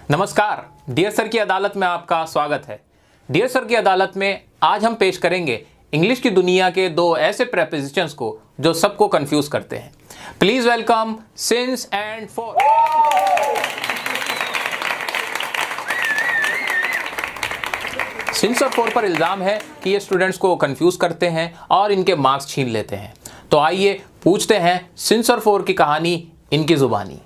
नमस्कार, dear sir की अदालत में आपका स्वागत है। डियर सर की अदालत में आज हम पेश करेंगे इंग्लिश की दुनिया के दो ऐसे प्रेपोजिशंस को जो सबको कंफ्यूज करते हैं। Please welcome since and for. Since और फॉर पर इल्जाम है कि ये स्टूडेंट्स को कंफ्यूज करते हैं और इनके मार्क्स छीन लेते हैं। तो आइए पूछते हैं सिंस और फॉर की कहानी इनकी जुबानी।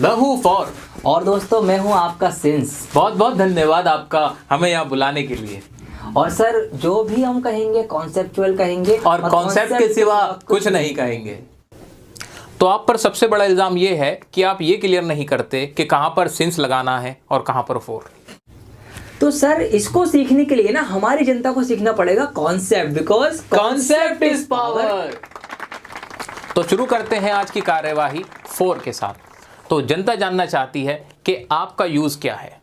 मैं हूँ फॉर और दोस्तों मैं हूँ आपका सिंस। बहुत बहुत धन्यवाद आपका हमें यहाँ बुलाने के लिए। और सर जो भी हम कहेंगे कॉन्सेप्चुअल कहेंगे और कॉन्सेप्ट के सिवा कुछ नहीं कहेंगे। तो आप पर सबसे बड़ा इल्जाम ये है कि आप ये क्लियर नहीं करते कि कहाँ पर सिंस लगाना है और कहाँ पर फॉर। तो सर इसको सीखने के लिए ना हमारी जनता को सीखना पड़ेगा concept, because concept is power. तो शुरू करते हैं आज की कार्यवाही फॉर के साथ। तो जनता जानना चाहती है कि आपका यूज क्या है।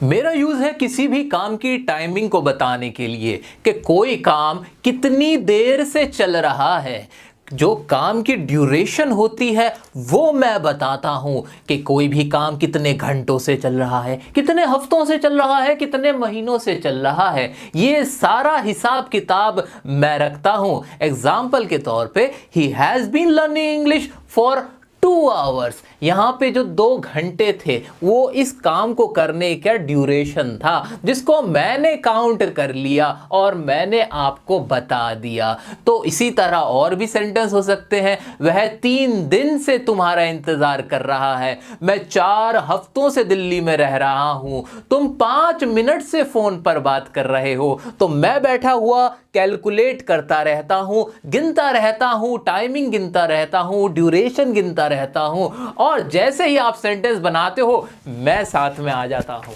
मेरा यूज है किसी भी काम की टाइमिंग को बताने के लिए कि कोई काम कितनी देर से चल रहा है। जो काम की ड्यूरेशन होती है वो मैं बताता हूं कि कोई भी काम कितने घंटों से चल रहा है, कितने हफ्तों से चल रहा है, कितने महीनों से चल रहा है। ये सारा हिसाब किताब मैं रखता हूं। एग्जाम्पल के तौर पे he has been learning English for 2 hours. यहाँ पे जो 2 घंटे थे वो इस काम को करने का ड्यूरेशन था, जिसको मैंने काउंट कर लिया और मैंने आपको बता दिया। तो इसी तरह और भी सेंटेंस हो सकते हैं। वह 3 दिन से तुम्हारा इंतजार कर रहा है। मैं 4 हफ्तों से दिल्ली में रह रहा हूं। तुम 5 मिनट से फोन पर बात कर रहे हो। तो मैं बैठा हुआ कैलकुलेट करता रहता हूं, गिनता रहता हूं, टाइमिंग गिनता रहता हूं, ड्यूरेशन गिनता रहता हूं, और जैसे ही आप सेंटेंस बनाते हो मैं साथ में आ जाता हूं।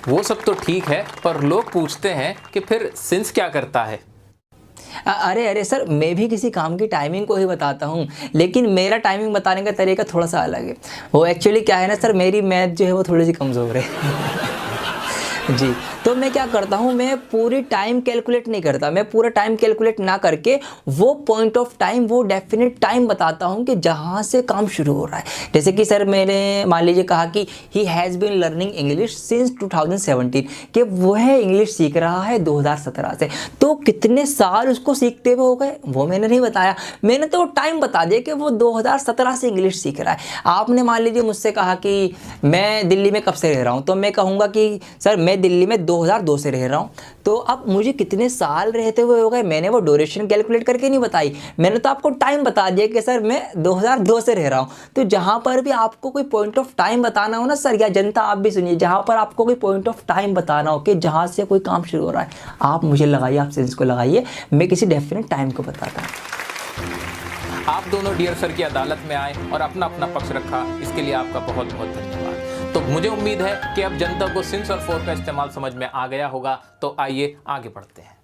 वो सब तो ठीक है, पर लोग पूछते हैं कि फिर सिंस क्या करता है। अरे सर मैं भी किसी काम की टाइमिंग को ही बताता हूँ, लेकिन मेरा टाइमिंग बताने का तरीका थोड़ा सा अलग है। वो एक्चुअली क्या है ना सर, मेरी मैथ जो है वो थोड़ी सी कमज़ोर है जी। तो मैं क्या करता हूँ, मैं पूरी टाइम कैलकुलेट नहीं करता। मैं पूरा टाइम कैलकुलेट ना करके वो पॉइंट ऑफ टाइम, वो डेफिनेट टाइम बताता हूँ कि जहाँ से काम शुरू हो रहा है। जैसे कि सर मैंने मान लीजिए कहा कि he has been learning English since 2017, कि वो है इंग्लिश सीख रहा है 2017 से। तो कितने साल उसको सीखते हुए हो गए वो मैंने नहीं बताया। मैंने तो टाइम बता दिया कि वो 2017 से इंग्लिश सीख रहा है। आपने मान लीजिए मुझसे कहा कि मैं दिल्ली में कब से रह रहा हूँ, तो मैं कहूँगा कि सर मैं दिल्ली में 2002 से रह रहा हूँ। तो अब मुझे कितने साल रहते हुए हो गए, मैंने वो ड्यूरेशन कैलकुलेट करके नहीं बताई। मैंने तो आपको टाइम बता दिया कि सर मैं 2002 से रह रहा हूँ। तो जहाँ पर भी आपको कोई पॉइंट ऑफ टाइम बताना हो ना सर, या जनता आप भी सुनिए, जहाँ पर आपको कोई पॉइंट ऑफ टाइम बताना हो कि जहाँ से कोई काम शुरू हो रहा है, आप मुझे लगाइए, आप सेंस को लगाइए, मैं किसी डेफिनेट टाइम को बताता हूँ। आप दोनों डियर सर की अदालत में आए और अपना अपना पक्ष रखा, इसके लिए आपका बहुत बहुत धन्यवाद। तो मुझे उम्मीद है कि अब जनता को सिंस और फॉर का इस्तेमाल समझ में आ गया होगा। तो आइए आगे बढ़ते हैं।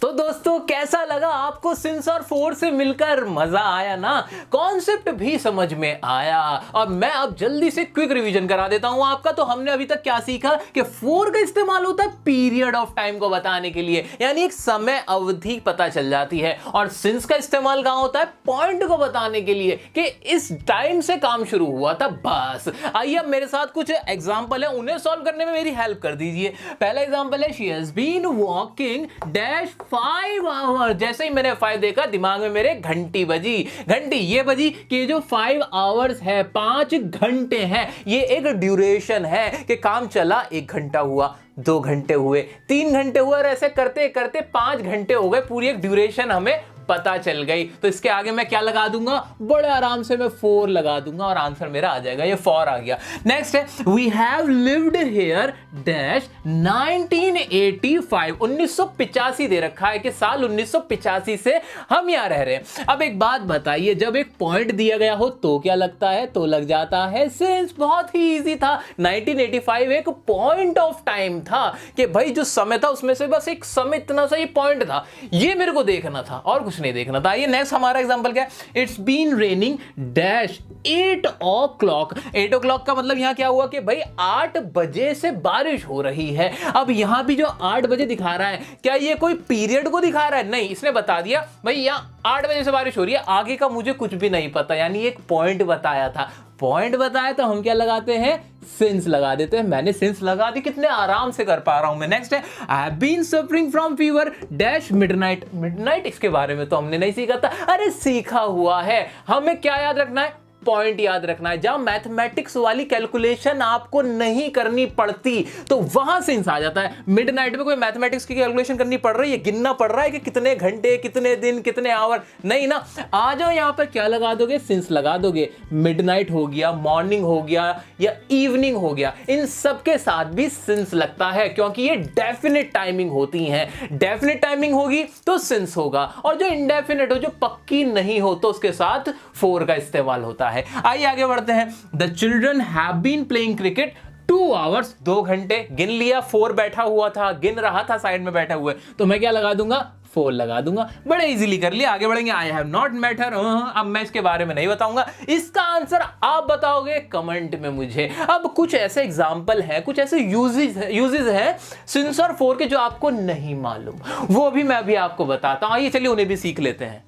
तो दोस्तों कैसा लगा आपको सिंस और फॉर से मिलकर? मजा आया ना? कॉन्सेप्ट भी समझ में आया। और मैं अब जल्दी से क्विक रिवीजन करा देता हूं आपका। तो हमने अभी तक क्या सीखा कि फॉर का इस्तेमाल होता है पीरियड ऑफ टाइम को बताने के लिए, यानी एक समय अवधि पता चल जाती है। और सिंस का इस्तेमाल कहां होता है? पॉइंट को बताने के लिए कि इस टाइम से काम शुरू हुआ था, बस। आइए अब मेरे साथ कुछ एग्जाम्पल है, उन्हें सॉल्व करने में मेरी हेल्प कर दीजिए। पहला एग्जाम्पल है, she has been walking dash 5 hour. जैसे ही मैंने 5 देखा दिमाग में मेरे घंटी बजी। घंटी ये बजी कि जो 5 आवर्स है, 5 घंटे हैं, ये एक ड्यूरेशन है कि काम चला, 1 घंटा हुआ, 2 घंटे हुए, 3 घंटे हुए, और ऐसे करते करते 5 घंटे हो गए। पूरी एक ड्यूरेशन हमें पता चल गई। तो इसके आगे मैं क्या लगा दूंगा? बड़े आराम से मैं फॉर लगा दूंगा और आंसर मेरा आ जाएगा। ये फॉर आ गया। नेक्स्ट है, we have lived here dash 1985। 1985 दे रखा है कि साल 1985 से हम यहां रह रहे हैं। अब एक बात बताइए, जब एक पॉइंट दिया गया हो तो क्या लगता है? तो लग जाता है सिंस। बहुत ही इजी था। 1985 एक पॉइंट ऑफ टाइम था कि भाई जो समय था उसमें से बस एक समय, इतना सा ये पॉइंट था, ये मेरे को देखना था और कुछ नहीं देखना था। ये नेक्स्ट हमारा एग्जांपल क्या है? It's been raining dash 8 o'clock। 8 o'clock का मतलब यहां क्या हुआ कि भाई 8 बजे से बारिश हो रही है। अब यहां भी जो 8 बजे दिखा रहा है, क्या ये कोई पीरियड को दिखा रहा है? नहीं, इसने बता दिया भाई यहाँ 8 बजे से बारिश हो रही है, आगे का मुझे कुछ भी नहीं पता, यानी एक पॉइंट बताया था, पॉइंट बताया तो हम क्या लगाते हैं, सिंस लगा देते हैं। मैंने सिंस लगा दी, कितने आराम से कर पा रहा हूं मैं। नेक्स्ट है, I have been suffering from fever dash midnight. Midnight इसके बारे में तो हमने नहीं सीखा था, अरे सीखा हुआ है। हमें क्या याद रखना है, पॉइंट याद रखना है। जहां मैथमेटिक्स वाली कैलकुलेशन आपको नहीं करनी पड़ती तो वहां सिंस आ जाता है। मिडनाइट में कोई मैथमेटिक्स की कैलकुलेशन करनी पड़ रही है, गिनना पड़ रहा है कि कितने घंटे, कितने दिन, कितने आवर, नहीं ना। आ जाओ यहां पर क्या लगा दोगे, सिंस लगा दोगे। मिडनाइट हो गया, मॉर्निंग हो गया या इवनिंग हो गया, इन सब के साथ भी सिंस लगता है क्योंकि ये डेफिनेट टाइमिंग होती है। डेफिनेट टाइमिंग होगी तो सिंस होगा, और जो इंडेफिनेट हो, जो पक्की नहीं हो, तो उसके साथ फोर का इस्तेमाल होता है। आइए आगे बढ़ते हैं। The children have been playing cricket 2 hours, 2 घंटे। गिन लिया, 4 बैठा हुआ था, गिन रहा था साइड में बैठा हुआ, तो मैं क्या लगा दूंगा, 4 लगा दूंगा। बड़े इजीली कर लिया। आगे बढ़ेंगे। I have not met her, अब मैं इसके बारे में नहीं बताऊंगा, इसका आंसर आप बताओगे कमेंट में मुझे। अब कुछ ऐसे एग्जांपल हैं, कुछ ऐसे यूजेस हैं सिंस और फॉर के जो आपको नहीं मालूम, वो भी मैं अभी आपको बताता हूं। आइए चलिए उन्हें भी सीख लेते हैं।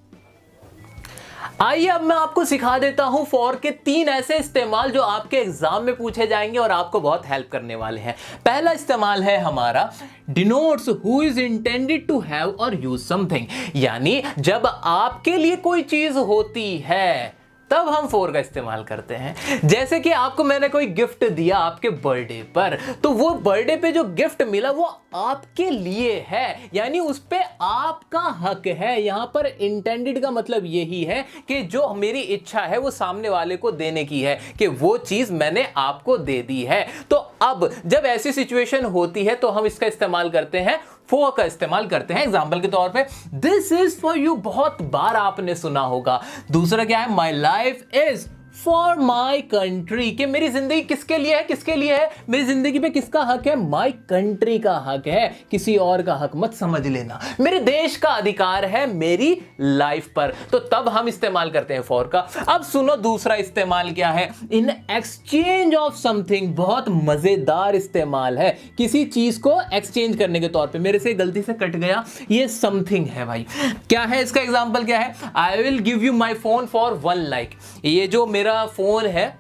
आइए अब मैं आपको सिखा देता हूं फॉर के 3 ऐसे इस्तेमाल जो आपके एग्जाम में पूछे जाएंगे और आपको बहुत हेल्प करने वाले हैं। पहला इस्तेमाल है हमारा denotes who is intended to have or use something, यानी जब आपके लिए कोई चीज होती है तब हम फॉर का इस्तेमाल करते हैं। जैसे कि आपको मैंने कोई गिफ्ट दिया आपके बर्थडे पर, तो वो बर्थडे पे जो गिफ्ट मिला वो आपके लिए है, यानी उस पे आपका हक है। यहां पर इंटेंडेड का मतलब यही है कि जो मेरी इच्छा है वो सामने वाले को देने की है, कि वो चीज मैंने आपको दे दी है। तो अब जब ऐसी सिचुएशन होती है तो हम इसका इस्तेमाल करते हैं, फॉर का इस्तेमाल करते हैं। एग्जांपल के तौर पे दिस इज फॉर यू, बहुत बार आपने सुना होगा। दूसरा क्या है, my life is for my country, कि मेरी जिंदगी किसके लिए है, किसके लिए है, मेरी जिंदगी पे किसका हक है, माई कंट्री का हक है, किसी और का हक मत समझ लेना। मेरे देश का अधिकार है मेरी लाइफ पर, तो तब हम इस्तेमाल करते हैं फॉर का। अब सुनो दूसरा इस्तेमाल क्या है, इन एक्सचेंज ऑफ समथिंग। बहुत मजेदार इस्तेमाल है, किसी चीज को एक्सचेंज करने के तौर पे। मेरे से गलती से कट गया, ये समथिंग है भाई। क्या है इसका एग्जाम्पल, क्या है, I will give you my phone for 1 like. ये जो मेरा फोन है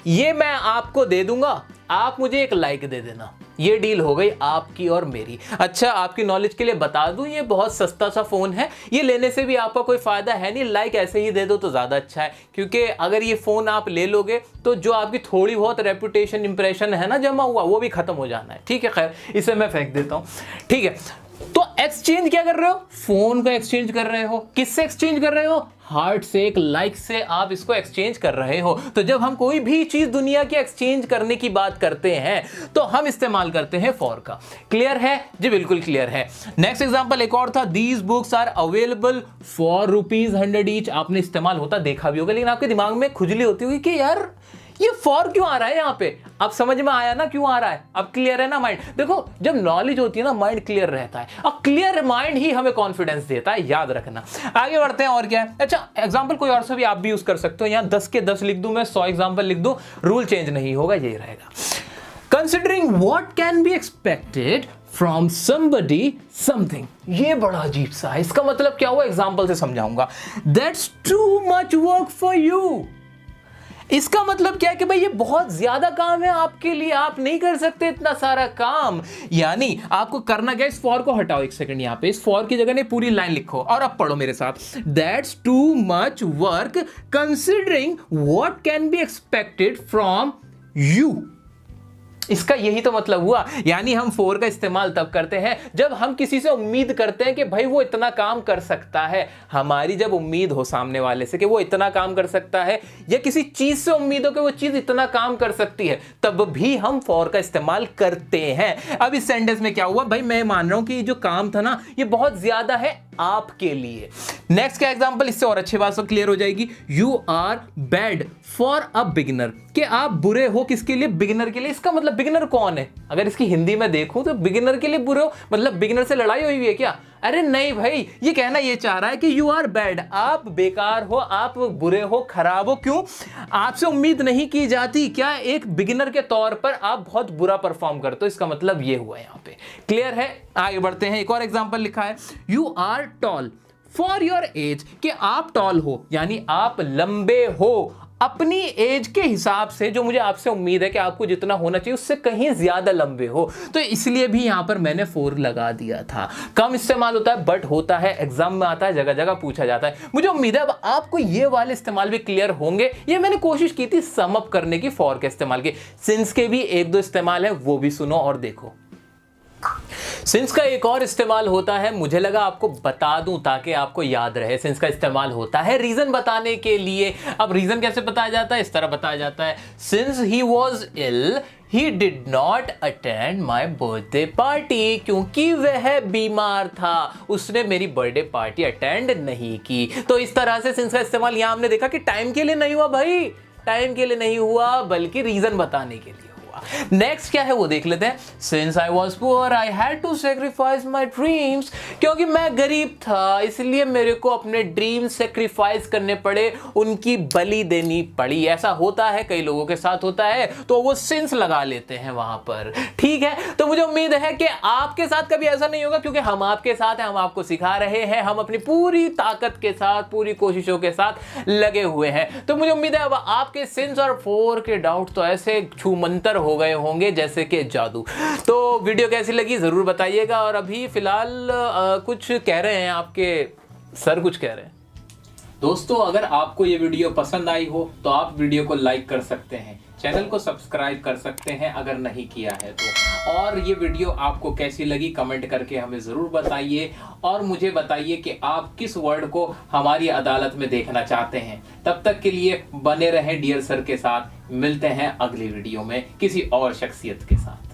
ये मैं आपको दे दूंगा, आप मुझे 1 लाइक दे देना। ये डील हो गई आपकी और मेरी। अच्छा, आपकी नॉलेज के लिए बता दूं, ये बहुत सस्ता सा फोन है, ये लेने से भी आपका कोई फायदा है नहीं, लाइक ऐसे ही दे दो तो ज्यादा अच्छा है। क्योंकि अगर ये फोन आप ले लोगे तो जो आपकी थोड़ी बहुत रेपुटेशन इंप्रेशन है ना जमा हुआ, वो भी खत्म हो जाना है। ठीक है, खैर इसे मैं फेंक देता हूं। ठीक है, तो एक्सचेंज क्या कर रहे हो, फोन का एक्सचेंज कर रहे हो। किससे एक्सचेंज कर रहे हो, हार्ट से, 1 लाइक से आप इसको एक्सचेंज कर रहे हो। तो जब हम कोई भी चीज दुनिया की एक्सचेंज करने की बात करते हैं तो हम इस्तेमाल करते हैं फॉर का। क्लियर है जी, बिल्कुल क्लियर है। नेक्स्ट एग्जांपल एक और था, these books are available for ₹100 each. आपने इस्तेमाल होता देखा भी होगा, लेकिन आपके दिमाग में खुजली होती होगी कि यार ये फॉर क्यों आ रहा है यहाँ पे। अब समझ में आया ना क्यों आ रहा है, अब क्लियर है ना माइंड। देखो जब नॉलेज होती है ना, माइंड क्लियर रहता है, और क्लियर माइंड ही हमें कॉन्फिडेंस देता है, याद रखना। आगे बढ़ते हैं, और क्या है। अच्छा, एग्जांपल कोई और से भी आप भी यूज कर सकते हो। यहाँ 10 के 10 लिख दूं मैं, 100 एग्जांपल लिख दूं, रूल चेंज नहीं होगा, यही रहेगा। Considering what can be expected from somebody something, ये बड़ा अजीब सा है। इसका मतलब क्या हुआ, एग्जाम्पल से समझाऊंगा। That's too much work for you. इसका मतलब क्या है कि भाई ये बहुत ज्यादा काम है आपके लिए, आप नहीं कर सकते इतना सारा काम। यानी आपको करना क्या, इस फॉर को हटाओ 1 सेकंड, यहां पे इस फॉर की जगह ने पूरी लाइन लिखो और अब पढ़ो मेरे साथ। That's too much work considering what can be expected from you. इसका यही तो मतलब हुआ। यानी हम फॉर का इस्तेमाल तब करते हैं जब हम किसी से उम्मीद करते हैं कि भाई वो इतना काम कर सकता है। हमारी जब उम्मीद हो सामने वाले से कि वो इतना काम कर सकता है, या किसी चीज से उम्मीद हो कि वो चीज इतना काम कर सकती है, तब भी हम फॉर का इस्तेमाल करते हैं। अब इस सेंटेंस में क्या हुआ, भाई मैं मान रहा हूं कि जो काम था ना ये बहुत ज्यादा है आपके लिए। नेक्स्ट क्या एग्जांपल, इससे और अच्छी बात सब क्लियर हो जाएगी। You are bad for a beginner, कि आप बुरे हो किसके लिए, बिगिनर के लिए। इसका मतलब बिगिनर कौन है, अगर इसकी हिंदी में देखूं तो बिगिनर के लिए बुरे हो मतलब बिगिनर से लड़ाई हुई है क्या। अरे नहीं भाई, ये कहना ये चाह रहा है कि यू आर बैड, आप बेकार हो, आप बुरे हो, खराब हो। क्यों, आपसे उम्मीद नहीं की जाती, क्या एक बिगिनर के तौर पर आप बहुत बुरा परफॉर्म करते हो। इसका मतलब ये हुआ यहाँ पे। क्लियर है, आगे बढ़ते हैं। एक और एग्जांपल लिखा है, you are tall for your age, कि आप टॉल हो यानी आप लंबे हो अपनी एज के हिसाब से, जो मुझे आपसे उम्मीद है कि आपको जितना होना चाहिए उससे कहीं ज्यादा लंबे हो, तो इसलिए भी यहां पर मैंने 4 लगा दिया था। कम इस्तेमाल होता है बट होता है, एग्जाम में आता है, जगह जगह पूछा जाता है। मुझे उम्मीद है अब आपको ये वाले इस्तेमाल भी क्लियर होंगे। ये मैंने कोशिश की थी सम अप करने की फॉर के इस्तेमाल के, सिंस के भी 1-2 इस्तेमाल है, वो भी सुनो और देखो। सिंस का एक और इस्तेमाल होता है, मुझे लगा आपको बता दूं ताकि आपको याद रहे। सिंस का इस्तेमाल होता है रीजन बताने के लिए। अब रीजन कैसे बताया जाता है? इस तरह बताया जाता है, since he was ill he did not attend my birthday party, क्योंकि वह बीमार था उसने मेरी बर्थडे पार्टी अटेंड नहीं की। तो इस तरह से सिंस का इस्तेमाल यहां हमने देखा कि टाइम के लिए नहीं हुआ भाई, टाइम के लिए नहीं हुआ बल्कि रीजन बताने के लिए। नेक्स्ट क्या है वो देख लेते हैं। Since I was poor I had to sacrifice my dreams, क्योंकि मैं गरीब था इसलिए मेरे को अपने ड्रीम्स सेक्रीफाइस करने पड़े, उनकी बलि देनी पड़ी। ऐसा होता है, कई लोगों के साथ होता है, तो वो सिंस लगा लेते हैं वहां पर। ठीक है, तो मुझे उम्मीद है कि आपके साथ कभी ऐसा नहीं होगा, क्योंकि हम आपके साथ हैं, हम आपको सिखा रहे हैं, हम अपनी पूरी ताकत के साथ, पूरी कोशिशों के साथ लगे हुए हैं। तो मुझे उम्मीद है अब आपके सिंस और 4 के डाउट तो ऐसे छूमंतर हो गए होंगे जैसे कि जादू। तो वीडियो कैसी लगी जरूर बताइएगा। और अभी फिलहाल कुछ कह रहे हैं आपके सर, कुछ कह रहे हैं। दोस्तों अगर आपको ये वीडियो पसंद आई हो तो आप वीडियो को लाइक कर सकते हैं, चैनल को सब्सक्राइब कर सकते हैं अगर नहीं किया है तो। और ये वीडियो आपको कैसी लगी कमेंट करके हमें ज़रूर बताइए, और मुझे बताइए कि आप किस वर्ड को हमारी अदालत में देखना चाहते हैं। तब तक के लिए बने रहें डियर सर के साथ। मिलते हैं अगली वीडियो में किसी और शख्सियत के साथ।